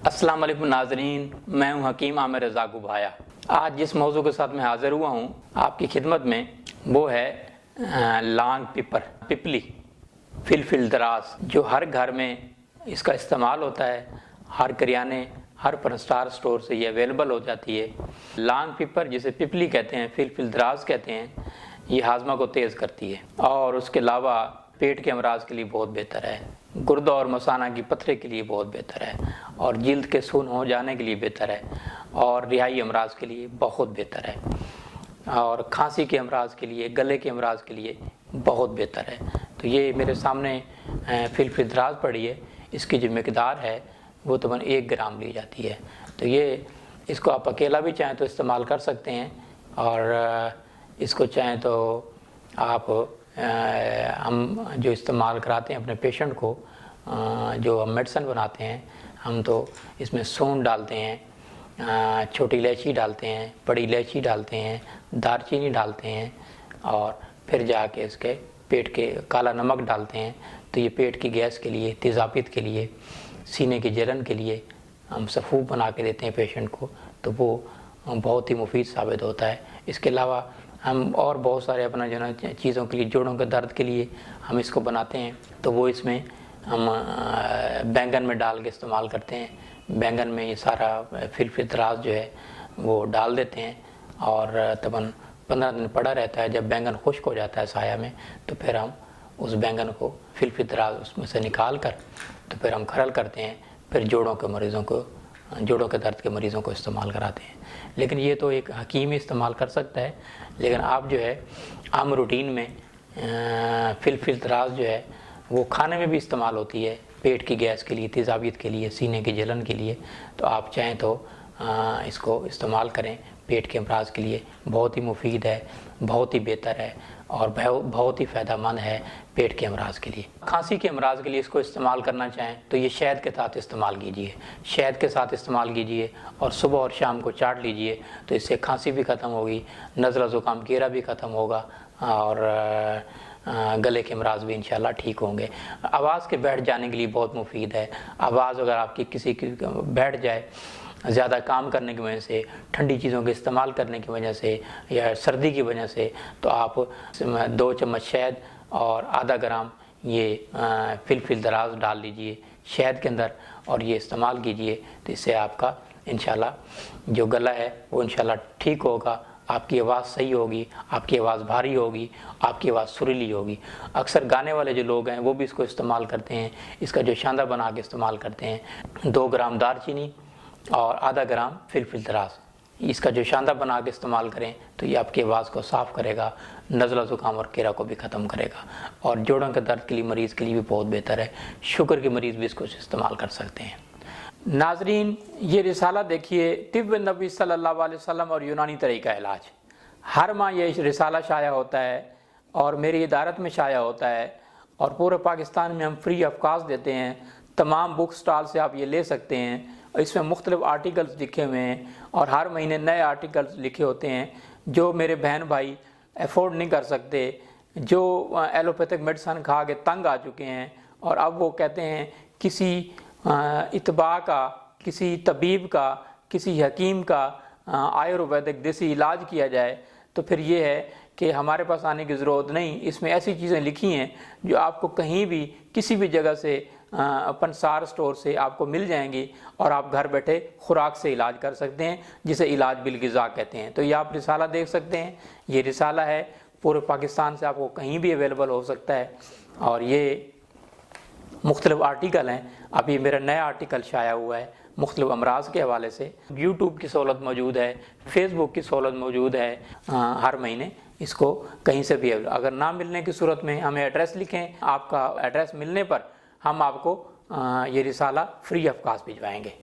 अस्सलाम वालेकुम नाजरीन, मैं हूं हकीम आमिर रज़ा गुभाया। आज जिस मौजू के साथ मैं हाज़िर हुआ हूं आपकी खिदमत में, वो है लॉन्ग पिपर, पिपली, फिलफिल दराज, जो हर घर में इसका इस्तेमाल होता है। हर करियाने, हर स्टार स्टोर से ये अवेलेबल हो जाती है। लॉन्ग पिपर, जिसे पिपली कहते हैं, फिलफिल दराज कहते हैं, ये हाजमा को तेज़ करती है और उसके अलावा पेट के अमराज के लिए बहुत बेहतर है, गुर्दा और मसाना की पत्थरे के लिए बहुत बेहतर है, और जिल्द के सुन हो जाने के लिए बेहतर है, और रिहाई अमराज के लिए बहुत बेहतर है, और खांसी के अमराज के लिए, गले के अमराज के लिए बहुत बेहतर है। तो ये मेरे सामने फिलफिल दराज पड़ी है। इसकी जो मकदार है वो तकरीबन 1 ग्राम ली जाती है। तो ये इसको आप अकेला भी चाहें तो इस्तेमाल कर सकते हैं, और इसको चाहें तो आप हम जो इस्तेमाल कराते हैं अपने पेशेंट को, जो हम मेडिसिन बनाते हैं, हम तो इसमें सौंठ डालते हैं, छोटी इलायची डालते हैं, बड़ी इलायची डालते हैं, दालचीनी डालते हैं, और फिर जाके इसके पेट के काला नमक डालते हैं। तो ये पेट की गैस के लिए, तेज़ाबियत के लिए, सीने की जलन के लिए हम सफ़ूफ बना के देते हैं पेशेंट को, तो वो बहुत ही मुफीद साबित होता है। इसके अलावा हम और बहुत सारे अपना जो ना चीज़ों के लिए, जोड़ों के दर्द के लिए हम इसको बनाते हैं। तो वो इसमें हम बैंगन में डाल के इस्तेमाल करते हैं। बैंगन में ये सारा फिलफिल दराज जो है वो डाल देते हैं, और तकरीबन 15 दिन पड़ा रहता है। जब बैंगन खुश्क हो जाता है साया में, तो फिर हम उस बैंगन को, फिलफिल दराज उसमें से निकाल कर, तो फिर हम खरल करते हैं। फिर जोड़ों के मरीज़ों को, जोड़ों के दर्द के मरीज़ों को इस्तेमाल कराते हैं। लेकिन ये तो एक हकीम ही इस्तेमाल कर सकता है। लेकिन आप जो है आम रूटीन में फिलफिल दराज जो है वो खाने में भी इस्तेमाल होती है, पेट की गैस के लिए, तेज़ाबियत के लिए, सीने की जलन के लिए। तो आप चाहें तो इसको इस्तेमाल करें। पेट के अमराज के लिए बहुत ही मुफीद है, बहुत ही बेहतर है, और बहुत ही फ़ायदेमंद है पेट के अमराज के लिए। खांसी के अमराज के लिए इसको इस्तेमाल करना चाहें तो ये शहद के साथ इस्तेमाल कीजिए, शहद के साथ इस्तेमाल कीजिए, और सुबह और शाम को चाट लीजिए। तो इससे खांसी भी ख़त्म होगी, नज़ला ज़ुकाम कीड़ा भी ख़त्म होगा, और गले के अमराज भी इंशाल्लाह ठीक होंगे। आवाज़ के बैठ जाने के लिए बहुत मुफीद है। आवाज़ अगर आपकी किसी की बैठ जाए, ज़्यादा काम करने की वजह से, ठंडी चीज़ों के इस्तेमाल करने की वजह से, या सर्दी की वजह से, तो आप 2 चम्मच शहद और आधा ग्राम ये फिलफिल दराज डाल लीजिए शहद के अंदर, और ये इस्तेमाल कीजिए। तो इससे आपका इंशाल्लाह जो गला है वो इंशाल्लाह ठीक होगा, आपकी आवाज़ सही होगी, आपकी आवाज़ भारी होगी, आपकी आवाज़ सुरीली होगी। अक्सर गाने वाले जो लोग हैं वो भी इसको इस्तेमाल करते हैं। इसका जो शांदा बना के इस्तेमाल करते हैं। 2 ग्राम दालचीनी और आधा ग्राम फिलफिल दराज, इसका जो शांदा बना के इस्तेमाल करें तो ये आपकी आवाज़ को साफ़ करेगा, नज़ला ज़ुकाम और कीड़ा को भी ख़त्म करेगा, और जोड़ों के दर्द के लिए, मरीज़ के लिए भी बहुत बेहतर है। शुगर के मरीज़ भी इसको इस्तेमाल कर सकते हैं। नाजरीन, ये रिसाला देखिए, तिब्ब नबी सल्लल्लाहु अलैहि वसल्लम और यूनानी तरीका इलाज। हर माह ये रिसाला शाया होता है और मेरी इदारत में शाया होता है, और पूरे पाकिस्तान में हम फ्री ऑफ कॉस्ट देते हैं। तमाम बुक स्टॉल से आप ये ले सकते हैं। इसमें मुख्तलिफ आर्टिकल्स लिखे हुए हैं, और हर महीने नए आर्टिकल्स लिखे होते हैं जो मेरे बहन भाई अफोर्ड नहीं कर सकते, जो एलोपैथिक मेडिसन खा के तंग आ चुके हैं, और अब वो कहते हैं किसी इत्बा का, किसी तबीब का, किसी हकीम का आयुर्वेदिक देसी इलाज किया जाए। तो फिर ये है कि हमारे पास आने की ज़रूरत नहीं। इसमें ऐसी चीज़ें लिखी हैं जो आपको कहीं भी, किसी भी जगह से, अपन सार स्टोर से आपको मिल जाएंगी, और आप घर बैठे खुराक से इलाज कर सकते हैं, जिसे इलाज बिल-ग़िज़ा कहते हैं। तो ये आप रिसाला देख सकते हैं। ये रिसाला है, पूरे पाकिस्तान से आपको कहीं भी अवेलेबल हो सकता है, और ये मुख्तलिफ आर्टिकल हैं। अभी मेरा नया आर्टिकल शाया हुआ है मुख्तलिफ अमराज के हवाले से। यूट्यूब की सहूलत मौजूद है, फेसबुक की सहूलत मौजूद है। हर महीने इसको कहीं से भी, अगर ना मिलने की सूरत में हमें एड्रेस लिखें, आपका एड्रेस मिलने पर हम आपको ये रिसाला फ्री ऑफ कॉस्ट भिजवाएंगे।